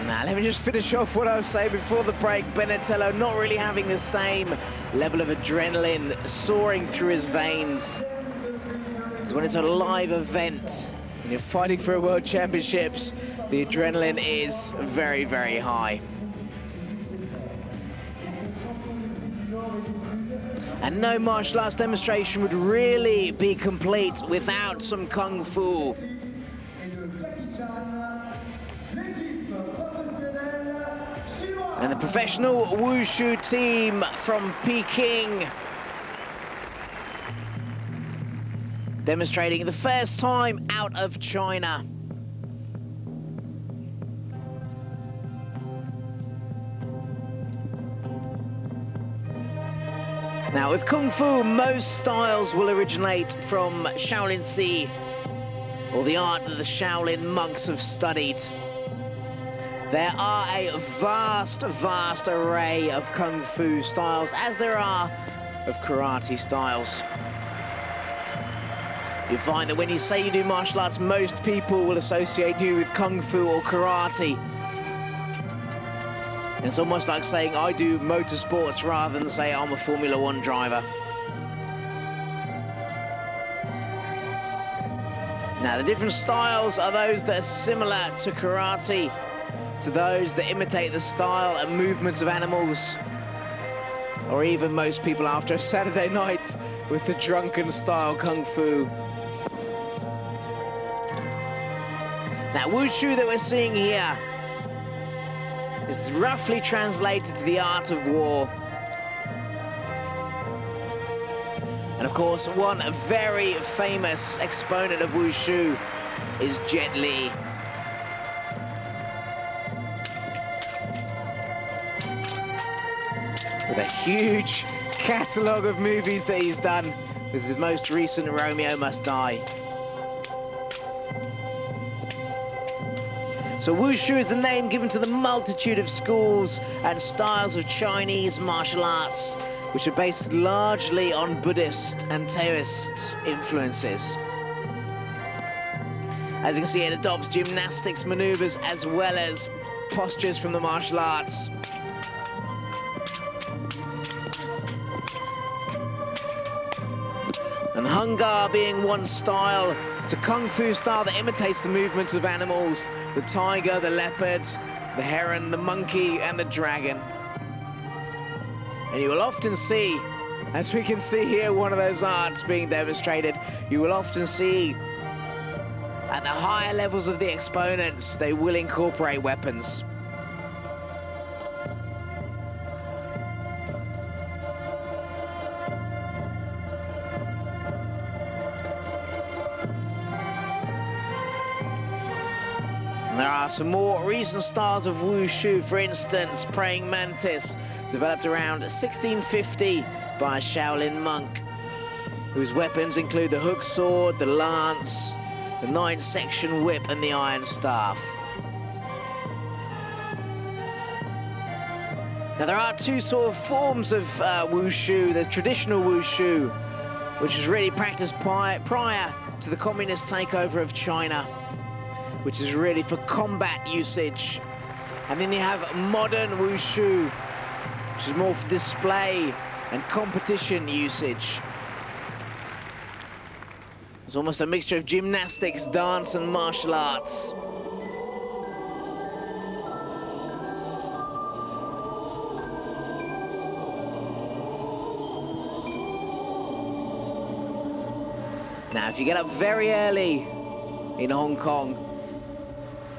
Now, let me just finish off what I was saying before the break. Benatello not really having the same level of adrenaline soaring through his veins. Because when it's a live event, and you're fighting for a World Championships, the adrenaline is very, very high. And no martial arts demonstration would really be complete without some Kung Fu. And the professional Wushu team from Peking demonstrating the first time out of China. Now, with Kung Fu, most styles will originate from Shaolin Si, or the art that the Shaolin monks have studied. There are a vast, vast array of Kung Fu styles, as there are of karate styles. You find that when you say you do martial arts, most people will associate you with Kung Fu or karate. It's almost like saying I do motorsports rather than say I'm a Formula One driver. Now, the different styles are those that are similar to karate, to those that imitate the style and movements of animals, or even most people after a Saturday night with the drunken style Kung Fu. That Wushu that we're seeing here is roughly translated to the art of war. And of course, one very famous exponent of Wushu is Jet Li. With a huge catalogue of movies that he's done, with his most recent Romeo Must Die. So Wushu is the name given to the multitude of schools and styles of Chinese martial arts, which are based largely on Buddhist and Taoist influences. As you can see, it adopts gymnastics maneuvers as well as postures from the martial arts. And Hung Gar being one style, it's a Kung Fu style that imitates the movements of animals, the tiger, the leopard, the heron, the monkey, and the dragon. And you will often see, as we can see here, one of those arts being demonstrated, you will often see at the higher levels of the exponents, they will incorporate weapons. There are some more recent styles of Wushu, for instance, Praying Mantis, developed around 1650 by a Shaolin monk, whose weapons include the hook sword, the lance, the 9-section whip, and the iron staff. Now, there are two sort of forms of Wushu. There's traditional Wushu, which was really practiced prior to the communist takeover of China, which is really for combat usage. And then you have modern Wushu, which is more for display and competition usage. It's almost a mixture of gymnastics, dance, and martial arts. Now, if you get up very early in Hong Kong,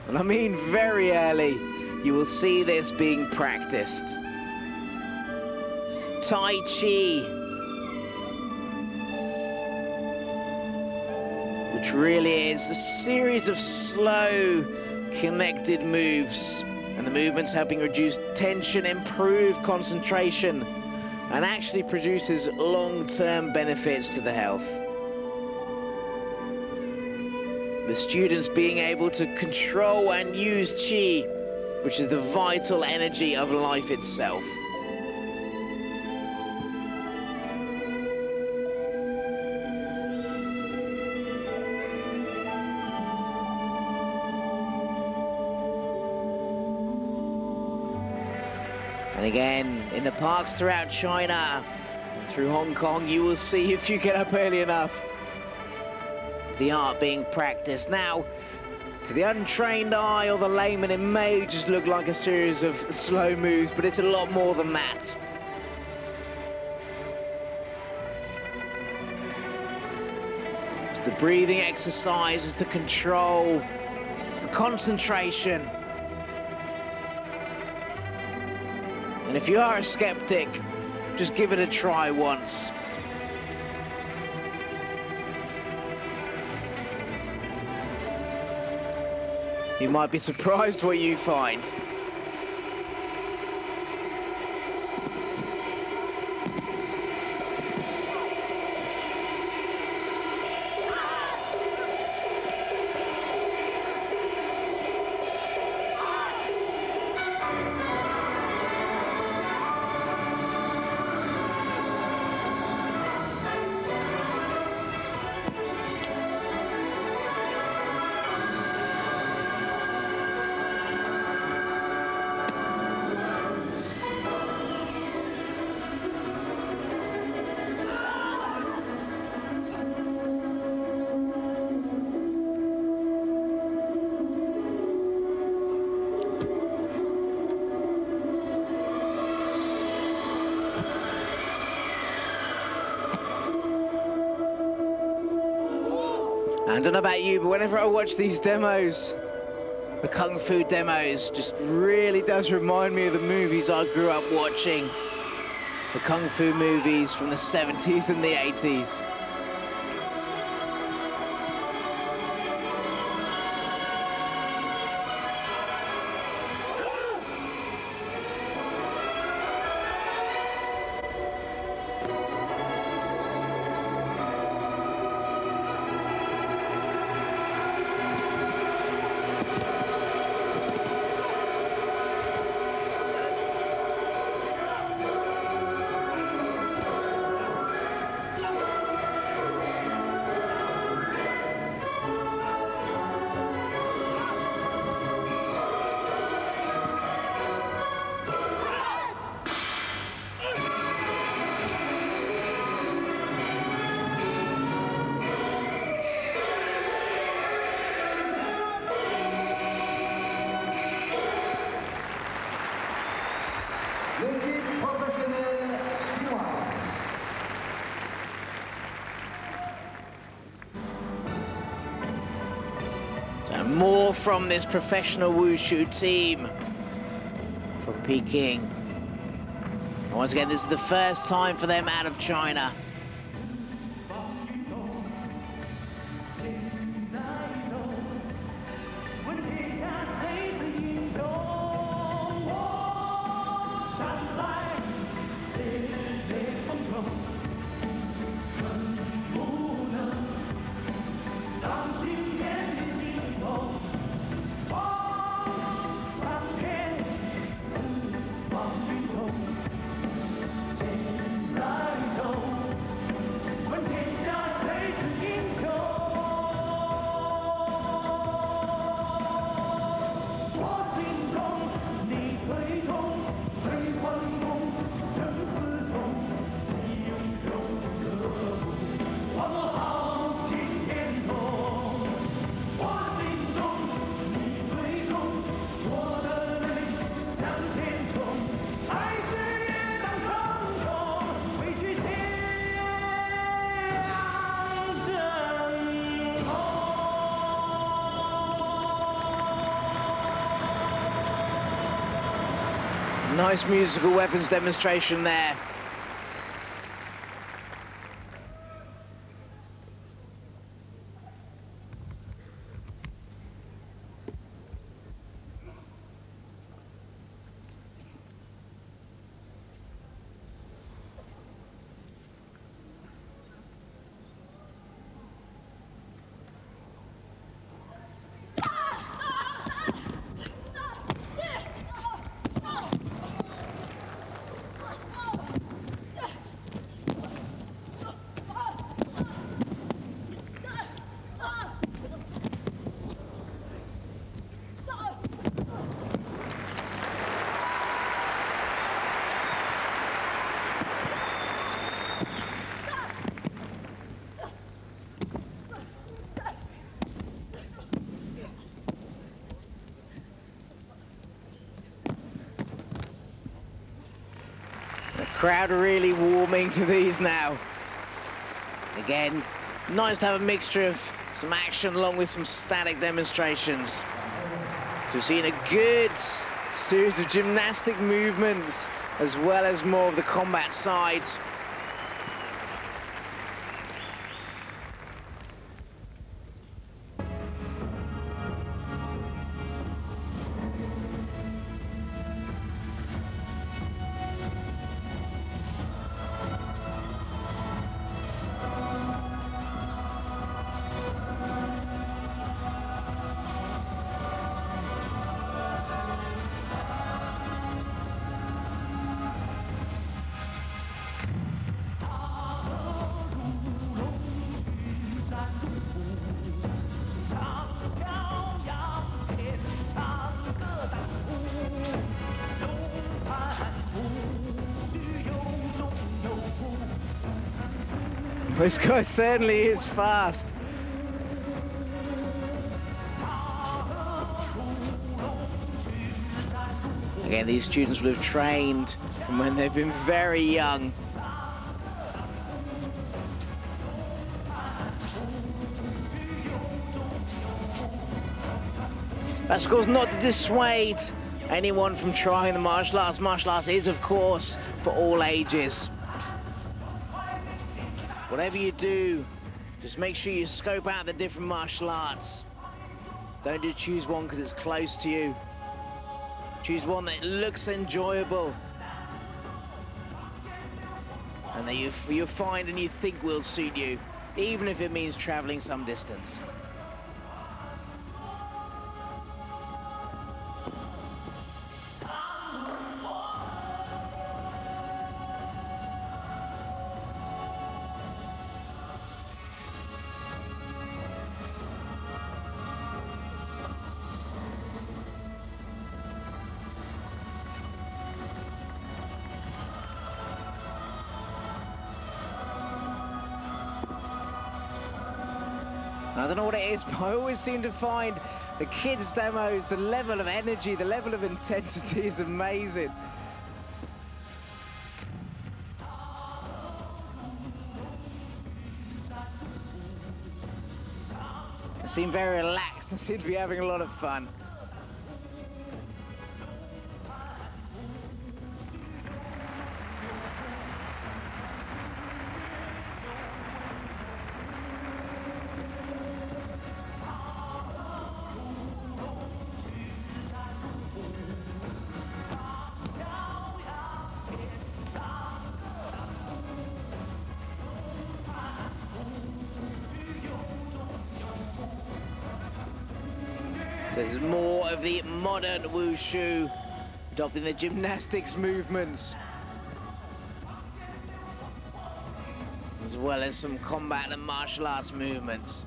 and I mean very early, you will see this being practiced. Tai Chi, which really is a series of slow, connected moves, and the movements helping reduce tension, improve concentration, and actually produces long-term benefits to the health. The students being able to control and use Qi, which is the vital energy of life itself. And again, in the parks throughout China and through Hong Kong, you will see, if you get up early enough, the art being practiced. Now, to the untrained eye or the layman, it may just look like a series of slow moves, but it's a lot more than that. It's the breathing exercise, it's the control, it's the concentration. And if you are a skeptic, just give it a try once. You might be surprised what you find. I don't know about you, but whenever I watch these demos, the Kung Fu demos, just really does remind me of the movies I grew up watching. The Kung Fu movies from the 70s and the 80s. So more from this professional wushu team from Peking. And once again, this is the first time for them out of China. Nice musical weapons demonstration there. Crowd really warming to these now. Again, nice to have a mixture of some action along with some static demonstrations. So we're seeing a good series of gymnastic movements as well as more of the combat side. This guy certainly is fast. Again, these students will have trained from when they've been very young. That's of course not to dissuade anyone from trying the martial arts. Martial arts is, of course, for all ages. Whatever you do, just make sure you scope out the different martial arts. Don't just choose one because it's close to you. Choose one that looks enjoyable and that you find and you think will suit you, even if it means traveling some distance. I don't know what it is, but I always seem to find the kids' demos, the level of energy, the level of intensity is amazing. They seem very relaxed, they seem to be having a lot of fun. So this is more of the modern wushu, adopting the gymnastics movements, as well as some combat and martial arts movements.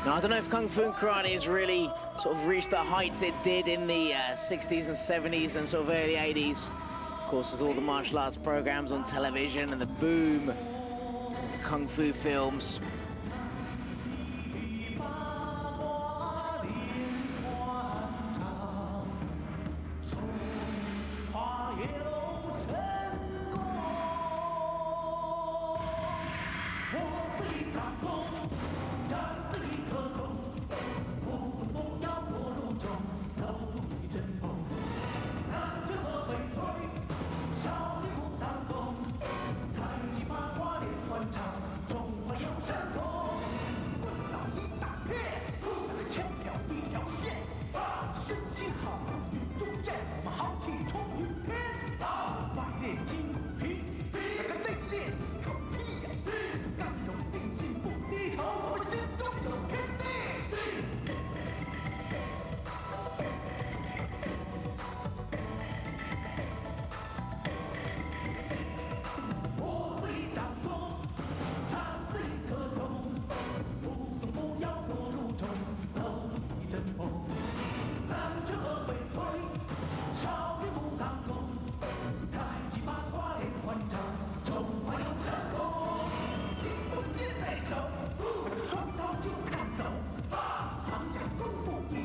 Now, I don't know if Kung Fu and Karate has really sort of reached the heights it did in the 60s and 70s and sort of early 80s. Of course, with all the martial arts programs on television and the boom of Kung Fu films.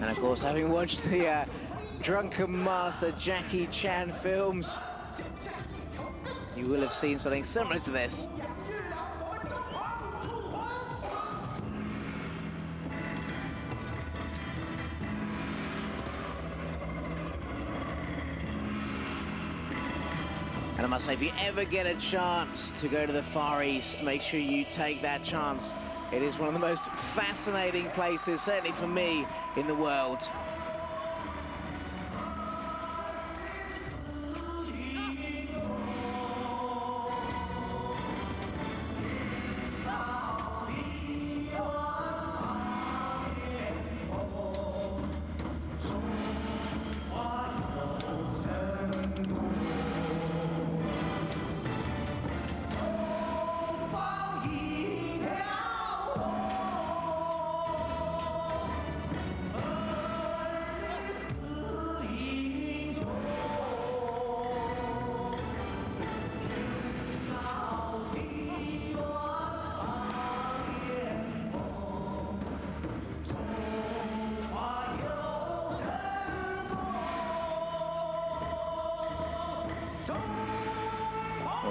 And of course, having watched the Drunken Master Jackie Chan films, you will have seen something similar to this. And I must say, if you ever get a chance to go to the Far East, make sure you take that chance. It is one of the most fascinating places, certainly for me, in the world.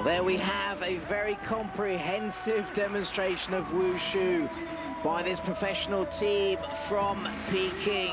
Well, there we have a very comprehensive demonstration of Wushu by this professional team from Peking.